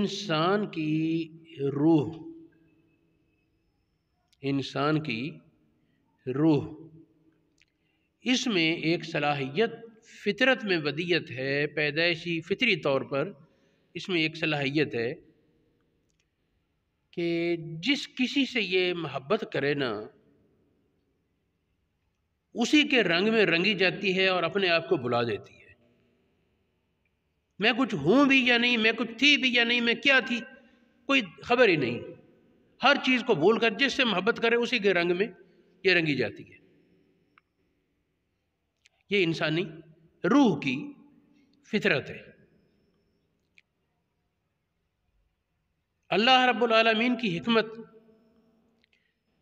انسان کی روح، انسان کی روح، اس میں ایک صلاحیت فطرت میں ودیت ہے، پیدائشی فطری طور پر اس میں ایک صلاحیت ہے کہ جس کسی سے یہ محبت کرے نا، اسی کے رنگ میں رنگی جاتی ہے اور اپنے آپ کو بلا دیتی ہے۔ میں کچھ ہوں بھی یا نہیں، میں کچھ تھی بھی یا نہیں، میں کیا تھی، کوئی خبر ہی نہیں۔ ہر چیز کو بھول کر جس سے محبت کرے اسی کے رنگ میں یہ رنگی جاتی ہے۔ یہ انسانی روح کی فطرت ہے۔ اللہ رب العالمین کی حکمت،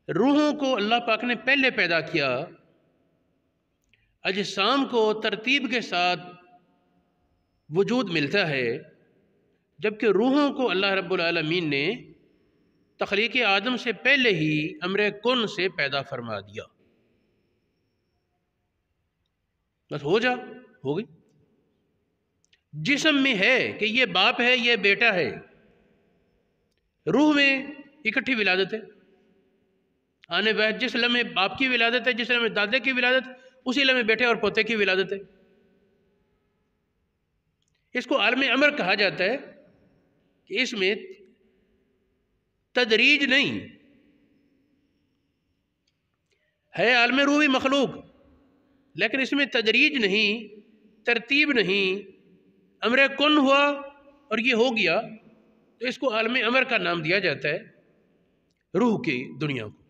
روحوں کو اللہ پاک نے پہلے پیدا کیا، اجسام کو ترتیب کے ساتھ وجود ملتا ہے، جبکہ روحوں کو اللہ رب العالمین نے تخلیق آدم سے پہلے ہی امر کن سے پیدا فرما دیا۔ بس ہو جا، ہو گئی۔ جسم میں ہے کہ یہ باپ ہے، یہ بیٹا ہے، روح میں اکٹھی ولادت ہے۔ آنے بعد جس لمحے باپ کی ولادت ہے، جس لمحے دادے کی ولادت، اسی لمحے بیٹے اور پوتے کی ولادت ہے۔ اس کو عالم امر کہا جاتا ہے کہ اس میں تدریج نہیں ہے، عالم روحی مخلوق، لیکن اس میں تدریج نہیں، ترتیب نہیں، امر کن ہوا اور یہ ہو گیا، تو اس کو عالم امر کا نام دیا جاتا ہے، روح کی دنیا کو۔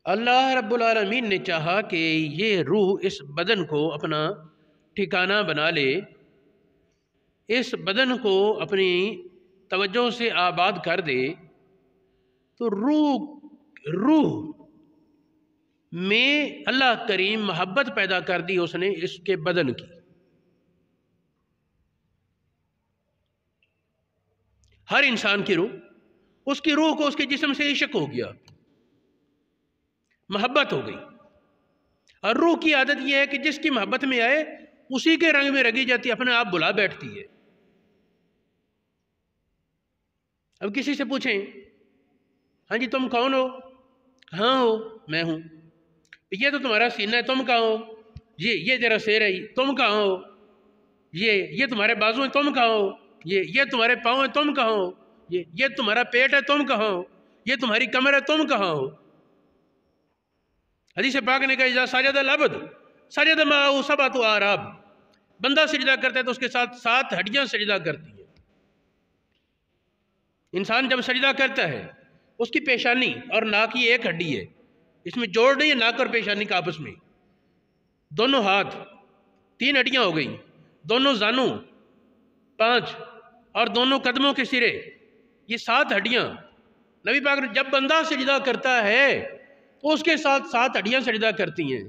اللہ رب العالمین نے چاہا کہ یہ روح اس بدن کو اپنا ٹھکانہ بنا لے، اس بدن کو اپنی توجہ سے آباد کر دے، تو روح میں اللہ کریم محبت پیدا کر دی اس نے اس کے بدن کی۔ ہر انسان کی روح، اس کی روح کو اس کے جسم سے عشق ہو گیا، محبت ہو گئی۔ اور روح کی عادت یہ ہے کہ جس کی محبت میں آئے اسی کے رنگ میں رنگی جاتی، اپنے آپ بلا بیٹھتی ہے۔ اب کسی سے پوچھیں، ہاں جی تم کون ہو؟ ہاں ہو، میں ہوں۔ یہ تو تمہارا سینہ ہے، تم کہاں ہو؟ یہ تیرا سیر ہے، تم کہاں ہو؟ یہ تمہارے بازو ہیں، تم کہاں ہو؟ یہ تمہارے پاؤں ہیں، تم کہاں ہو؟ یہ تمہارا پیٹ ہے، تم کہاں ہو؟ یہ تمہاری کمر ہے، تم کہاں ہو؟ حدیث پاک نے کہا اذا سجد العبد سجد معه سبعۃ اعراب، بندہ سجدہ کرتا ہے تو اس کے ساتھ 7 ہڈیاں سجدہ کرتی ہیں۔ انسان جب سجدہ کرتا ہے اس کی پیشانی اور ناک یہ ایک ہڈی ہے، اس میں جوڑ نہیں ہے ناک اور پیشانی کا آپس میں۔ دونوں ہاتھ 3 ہڈیاں ہو گئی، دونوں زانوں 5 اور دونوں قدموں کے سرے یہ 7 ہڈیاں۔ نبی پاک نے جب بندہ سجدہ کرتا ہے تو اس کے ساتھ 7 ہڈیاں سجدہ کرتی ہیں،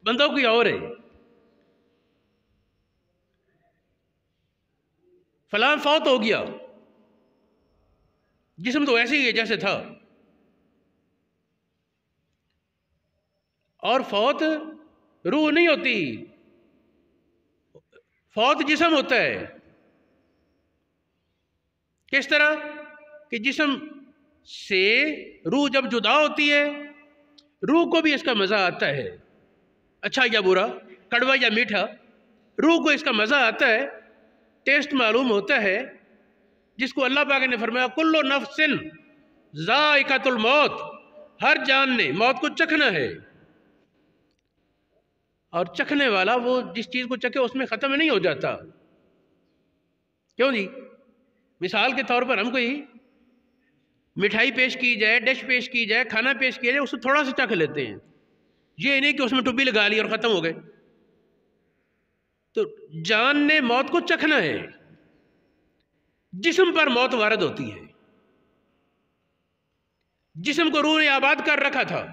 بندہ کوئی اور ہے۔ فلاں فوت ہو گیا، جسم تو ایسے ہی ہے جیسے تھا، اور فوت روح نہیں ہوتی، فوت جسم ہوتا ہے۔ کس طرح کہ جسم سے روح جب جدا ہوتی ہے، روح کو بھی اس کا مزہ آتا ہے، اچھا یا برا، کڑوا یا میٹھا، روح کو اس کا مزہ آتا ہے، ٹیسٹ معلوم ہوتا ہے، جس کو اللہ پاک نے فرمایا کل نفس ذائقۃ الموت، ہر جان نے موت کو چکھنا ہے، اور چکھنے والا وہ جس چیز کو چکھے اس میں ختم نہیں ہو جاتا۔ کیوں جی؟ مثال کے طور پر ہم کوئی مٹھائی پیش کی جائے، ڈش پیش کی جائے، کھانا پیش کیا جائے، اس کو تھوڑا سا چکھ لیتے ہیں، یہ نہیں کہ اس میں ٹبی لگا لی اور ختم ہو گئے۔ تو جان نے موت کو چکھنا ہے، جسم پر موت وارد ہوتی ہے۔ جسم کو روح نے آباد کر رکھا تھا،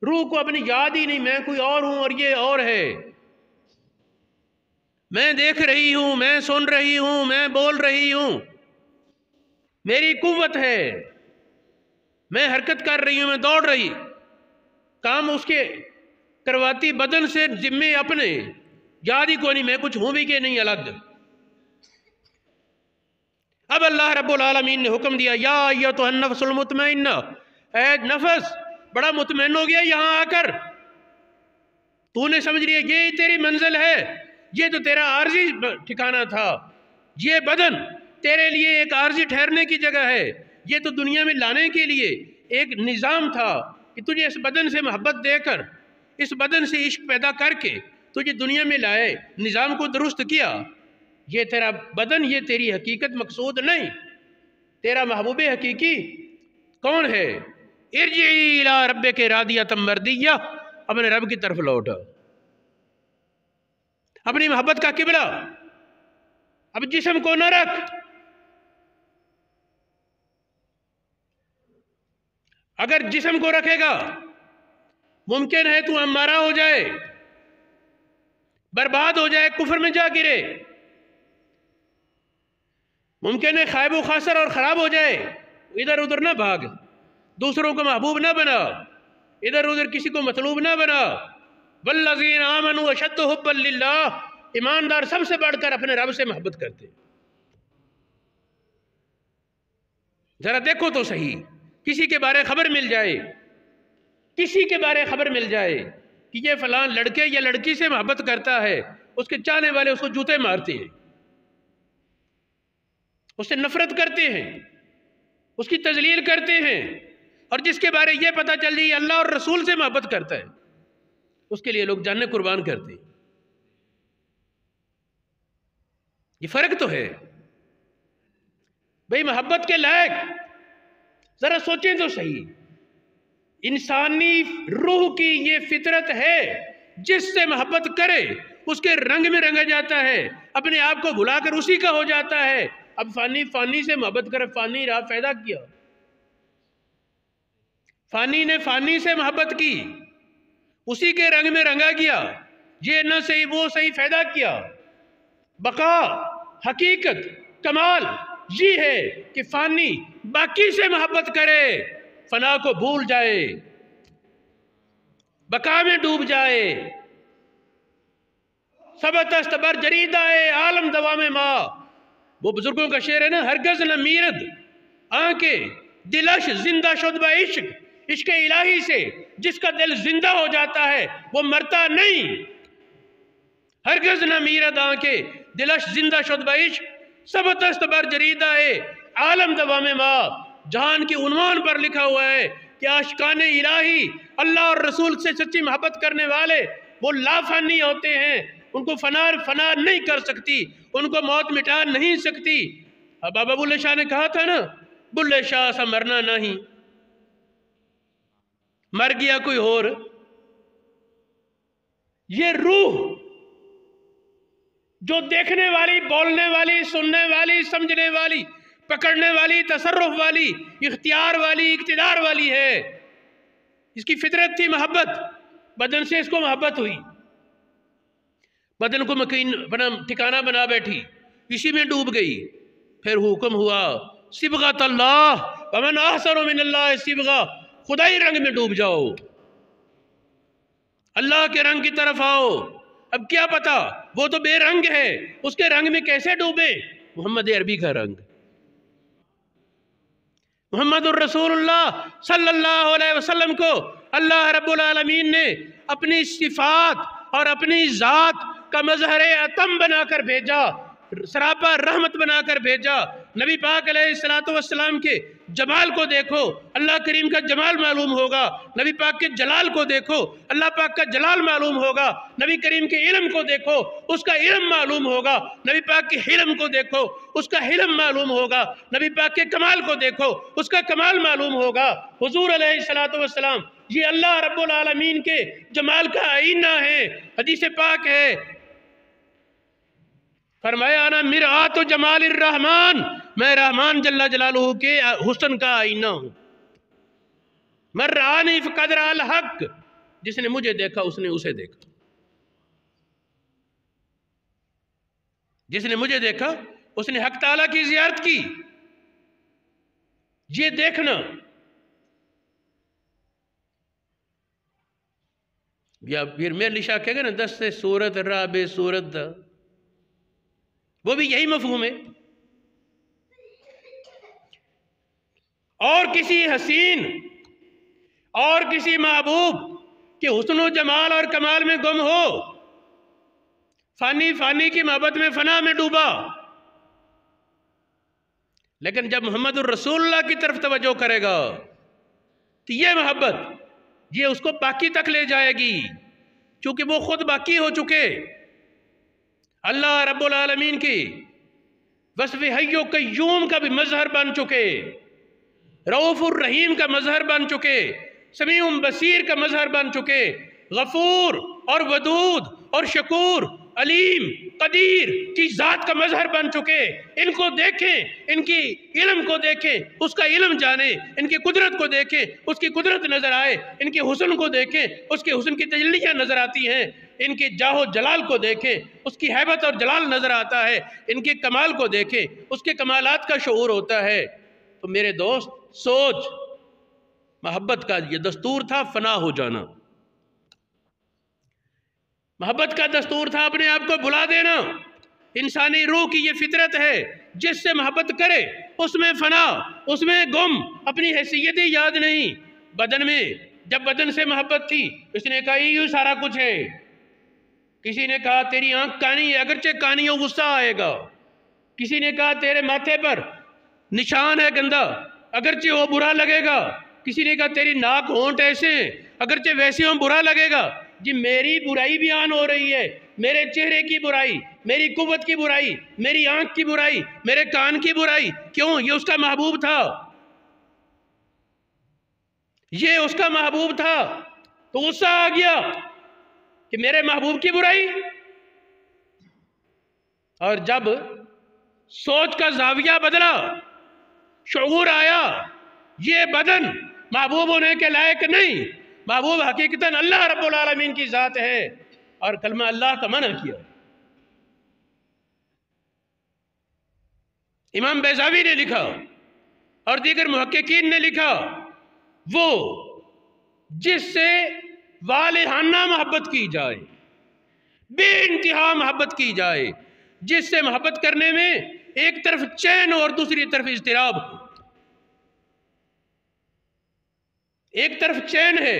روح کو اپنی یاد ہی نہیں میں کوئی اور ہوں اور یہ اور ہے، میں دیکھ رہی ہوں، میں سن رہی ہوں، میں بول رہی ہوں، میری قوت ہے، میں حرکت کر رہی ہوں، میں دوڑ رہی، کام اس کے کرواتی بدن سے ذمے اپنے، یاد ہی کو نہیں میں کچھ ہوں بھی کہ نہیں الگ۔ اب اللہ رب العالمین نے حکم دیا یا ایتھا النفس المطمئنہ، اے نفس بڑا مطمئن ہو گیا یہاں آ کر، تو نے سمجھ لیا یہ تیری منزل ہے، یہ تو تیرا عارضی ٹھکانہ تھا، یہ بدن تیرے لیے ایک عارضی ٹھہرنے کی جگہ ہے، یہ تو دنیا میں لانے کے لیے ایک نظام تھا کہ تجھے اس بدن سے محبت دے کر، اس بدن سے عشق پیدا کر کے تجھے دنیا میں لائے، نظام کو درست کیا۔ یہ تیرا بدن، یہ تیری حقیقت مقصود نہیں، تیرا محبوب حقیقی کون ہے؟ ارجعی الی ربک راضیۃ مرضیہ، اپنے رب کی طرف لوٹا، اپنی محبت کا قبلہ اب جسم کو نہ رکھ۔ اگر جسم کو رکھے گا ممکن ہے تو امارہ ہو جائے، برباد ہو جائے، کفر میں جا گرے، ممکن ہے خائب و خاسر اور خراب ہو جائے۔ ادھر ادھر نہ بھاگ، دوسروں کو محبوب نہ بنا، ادھر ادھر کسی کو مطلوب نہ بنا۔ والذین آمنوا اشد حبا للہ، ایماندار سب سے بڑھ کر اپنے رب سے محبت کرتے۔ ذرا دیکھو تو صحیح، کسی کے بارے خبر مل جائے، کسی کے بارے خبر مل جائے کہ یہ فلاں لڑکے یا لڑکی سے محبت کرتا ہے، اس کے چاہنے والے اس کو جوتے مارتے ہیں، اس سے نفرت کرتے ہیں، اس کی تذلیل کرتے ہیں، اور جس کے بارے یہ پتہ چل جائے اللہ اور رسول سے محبت کرتا ہے، اس کے لیے لوگ جانیں قربان کرتے ہیں۔ یہ فرق تو ہے بھئی، محبت کے لائق ذرا سوچیں تو صحیح، انسانی روح کی یہ فطرت ہے، جس سے محبت کرے اس کے رنگ میں رنگا جاتا ہے، اپنے آپ کو بھلا کر اسی کا ہو جاتا ہے۔ اب فانی سے محبت کرے، فانی راہ پیدا کیا، فانی نے فانی سے محبت کی، اسی کے رنگ میں رنگا گیا، یہ نہ صحیح وہ صحیح پیدا کیا۔ بقا، حقیقت، کمال یہ ہے کہ فانی باقی سے محبت کرے، فنا کو بھول جائے، بقا میں ڈوب جائے۔ ثبت استبر جریدائے عالم دوام ماں، وہ بزرگوں کا شعر ہے نا، ہرگز نہ میرد آنکھیں دلش زندہ شد با عشق، عشق الہی سے جس کا دل زندہ ہو جاتا ہے وہ مرتا نہیں۔ ہرگز نہ میرد آنکھیں دلش زندہ شد با عشق، ثبت استبر جریدائے عالم دوام ماں، جہان کی عنوان پر لکھا ہوا ہے کہ عاشقان الہی، اللہ اور رسول سے سچی محبت کرنے والے وہ لافانی ہوتے ہیں، ان کو فنا نہیں کر سکتی، ان کو موت مٹا نہیں سکتی۔ اب بابا بلے شاہ نے کہا تھا نا، بلے شاہ سا مرنا نہیں، مر گیا کوئی اور۔ یہ روح جو دیکھنے والی، بولنے والی، سننے والی، سمجھنے والی، پکڑنے والی، تصرف والی، اختیار والی، اقتدار والی ہے، اس کی فطرت تھی محبت، بدن سے اس کو محبت ہوئی، بدن کو مکین بنا ٹھکانہ بنا بیٹھی، اسی میں ڈوب گئی۔ پھر حکم ہوا صبغۃ اللہ ومن احسن من اللہ صبغہ، خدائی رنگ میں ڈوب جاؤ، اللہ کے رنگ کی طرف آؤ۔ اب کیا پتا، وہ تو بے رنگ ہے، اس کے رنگ میں کیسے ڈوبے؟ محمد عربی کا رنگ، محمد الرسول اللہ صلی اللہ علیہ وسلم کو اللہ رب العالمین نے اپنی صفات اور اپنی ذات کا مظہر اتم بنا کر بھیجا، سراپا رحمت بنا کر بھیجا۔ نبی پاک علیہ السلام کے جمال کو دیکھو، اللہ کریم کا جمال معلوم ہوگا، نبی پاک کے جلال کو دیکھو، اللہ پاک کا جلال معلوم ہوگا، نبی کریم کے علم کو دیکھو، اس کا علم معلوم ہوگا، نبی پاک کے حلم کو دیکھو، اس کا حلم معلوم ہوگا، نبی پاک کے کمال کو دیکھو، اس کا کمال معلوم ہوگا۔ حضور علیہ السلام یہ اللہ رب العالمین کے جمال کا آئینہ ہے۔ حدیث پاک ہے، فرمایا انا مرآت جمال الرحمن، میں رحمان جل جلالہ کے حسن کا آئینہ ہوں۔ من رآنی فقد رأى الحق، جس نے مجھے دیکھا اس نے اسے دیکھا، جس نے مجھے دیکھا اس نے حق تعالیٰ کی زیارت کی۔ یہ دیکھنا یا پھر میرے لیے کہے گا نا دست صورت راب صورت دا، وہ بھی یہی مفہوم ہے. اور کسی حسین اور کسی محبوب کے حسن و جمال اور کمال میں گم ہو، فانی کی محبت میں فنا میں ڈوبا، لیکن جب محمد الرسول اللہ کی طرف توجہ کرے گا تو یہ محبت یہ اس کو باقی تک لے جائے گی، چونکہ وہ خود باقی ہو چکے. اللہ رب العالمین کی وصف حی و قیوم کا بھی مظہر بن چکے، رؤوف الرحیم کا مظہر بن چکے، سمیع بصیر کا مظہر بن چکے، غفور اور ودود اور شکور علیم قدیر کی ذات کا مظہر بن چکے. ان کو دیکھیں، ان کی علم کو دیکھیں، اس کا علم جانیں، ان کی قدرت کو دیکھیں، اس کی قدرت نظر آئے، ان کے حسن کو دیکھیں، اس کے حسن کی تجلیاں نظر آتی ہیں، ان کے جاہ و جلال کو دیکھیں، اس کی ہیبت اور جلال نظر آتا ہے، ان کے کمال کو دیکھیں، اس کے کمالات کا شعور ہوتا ہے. تو میرے دوست سوچ، محبت کا یہ دستور تھا فنا ہو جانا، محبت کا دستور تھا اپنے آپ کو بھلا دینا. انسانی روح کی یہ فطرت ہے، جس سے محبت کرے اس میں فنا، اس میں گم، اپنی حیثیت ہی یاد نہیں. بدن میں جب بدن سے محبت تھی، اس نے کہا یوں سارا کچھ ہے. کسی نے کہا تیری آنکھ کانی ہے، اگرچہ کانی ہو غصہ آئے گا. کسی نے کہا تیرے ماتھے پر نشان ہے گندا، اگرچہ وہ برا لگے گا. کسی نے کہا تیری ناک ہونٹ ایسے ہیں، اگرچہ ویسے ہوں برا لگے گا. جی میری برائی بیان ہو رہی ہے، میرے چہرے کی برائی، میری قوت کی برائی، میری آنکھ کی برائی، میرے کان کی برائی. کیوں؟ یہ اس کا محبوب تھا، یہ اس کا محبوب تھا. تو غصہ آ گیا کہ میرے محبوب کی برائی. اور جب سوچ کا زاویہ بدلا، شعور آیا یہ بدن محبوب ہونے کے لائق نہیں، محبوب حقیقتاً اللہ رب العالمین کی ذات ہے، اور کلمہ اللہ کا منع کیا. امام بیضاوی نے لکھا اور دیگر محققین نے لکھا، وہ جس سے والہانہ محبت کی جائے، بے انتہا محبت کی جائے، جس سے محبت کرنے میں ایک طرف چین اور دوسری طرف اضطراب ہو. ایک طرف چین ہے،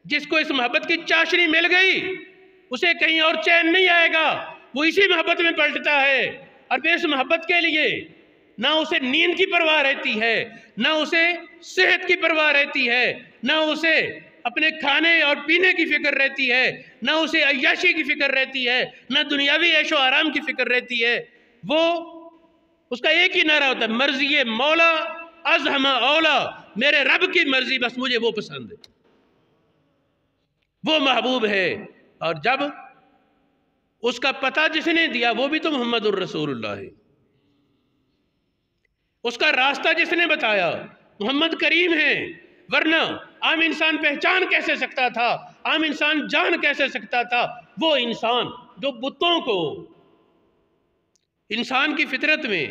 جس کو اس محبت کی چاشنی مل گئی اسے کہیں اور چین نہیں آئے گا، وہ اسی محبت میں پلٹتا ہے. اور پھر اس محبت کے لیے نہ اسے نیند کی پرواہ رہتی ہے، نہ اسے صحت کی پرواہ رہتی ہے، نہ اسے اپنے کھانے اور پینے کی فکر رہتی ہے، نہ اسے عیاشی کی فکر رہتی ہے، نہ دنیاوی عیش و آرام کی فکر رہتی ہے. وہ اس کا ایک ہی نعرہ ہوتا ہے، مرضی مولا از ہمہ اولا، میرے رب کی مرضی بس مجھے وہ پسند ہے، وہ محبوب ہے. اور جب اس کا پتہ جس نے دیا وہ بھی تو محمد الرسول اللہ ہے، اس کا راستہ جس نے بتایا محمد کریم ہے. ورنہ عام انسان پہچان کیسے سکتا تھا، عام انسان جان کیسے سکتا تھا وہ انسان جو بتوں کو، انسان کی فطرت میں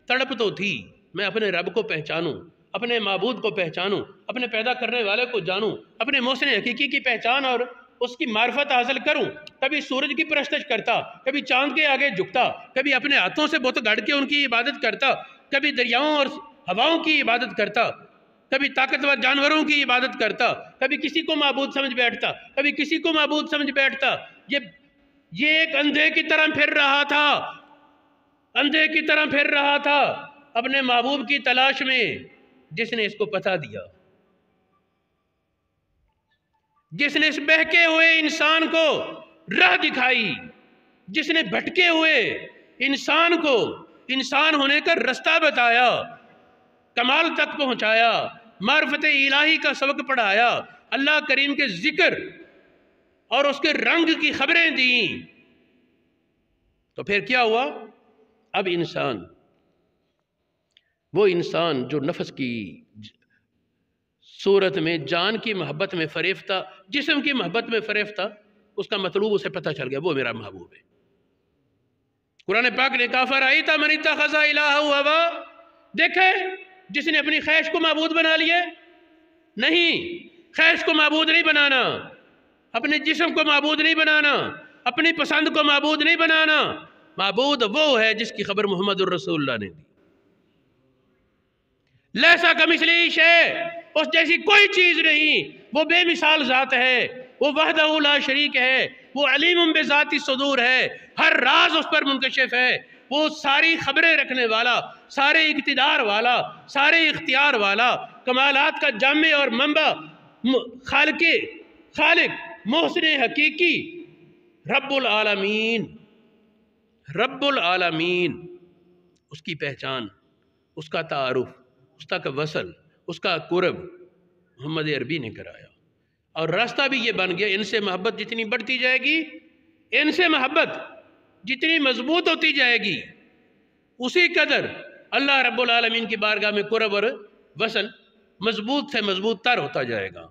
تڑپ تو تھی میں اپنے رب کو پہچانوں، اپنے معبود کو پہچانوں، اپنے پیدا کرنے والے کو جانوں، اپنے محسن حقیقی کی پہچان اور اس کی معرفت حاصل کروں. کبھی سورج کی پرستش کرتا، کبھی چاند کے آگے جھکتا، کبھی اپنے ہاتھوں سے بت گھڑ کے ان کی عبادت کرتا، کبھی دریاؤں اور ہواؤں کی عبادت کرتا، کبھی طاقتور جانوروں کی عبادت کرتا، کبھی کسی کو معبود سمجھ بیٹھتا، کبھی کسی کو معبود سمجھ بیٹھتا. یہ ایک اندھے کی طرح پھر رہا تھا، اندھے کی طرح پھر رہا تھا اپنے محبوب کی تلاش میں، جس نے اس کو پتہ دیا، جس نے اس بہکے ہوئے انسان کو راہ دکھائی، جس نے بھٹکے ہوئے انسان کو انسان ہونے کا رستہ بتایا، کمال تک پہنچایا، معرفت الہی کا سبق پڑھایا، اللہ کریم کے ذکر اور اس کے رنگ کی خبریں دیں. تو پھر کیا ہوا؟ اب انسان، وہ انسان جو نفس کی صورت میں جان کی محبت میں فریفتہ، جسم کی محبت میں فریفتہ، اس کا مطلوب اسے پتہ چل گیا وہ میرا محبوب ہے. قرآن پاک نے کہا فَرَأَيْتَ مَنِ اتَّخَذَ إِلَٰهَهُ هَوَاهُ، دیکھے جس نے اپنی خواہش کو معبود بنا لیا. نہیں، خواہش کو معبود نہیں بنانا. اپنے جسم کو معبود نہیں بنانا، اپنی پسند کو معبود نہیں بنانا. معبود وہ ہے جس کی خبر محمد الرسول اللہ نے دی. لیسا کمثلہ شیء، اس جیسی کوئی چیز نہیں. وہ بے مثال ذات ہے، وہ وحدہ لا شریک ہے، وہ علیم بذات الصدور ہے، ہر راز اس پر منکشف ہے. وہ ساری خبریں رکھنے والا، سارے اقتدار والا، سارے اختیار والا، کمالات کا جامع اور منبع، خالق محسن حقیقی، رب العالمین. رب العالمین، اس کی پہچان، اس کا تعارف، اس کا وصل، اس کا قرب محمد عربی نے کرایا. اور راستہ بھی یہ بن گیا. ان سے محبت جتنی بڑھتی جائے گی، ان سے محبت جتنی مضبوط ہوتی جائے گی، اسی قدر اللہ رب العالمین کی بارگاہ میں قرب اور وصل مضبوط سے مضبوط تر ہوتا جائے گا.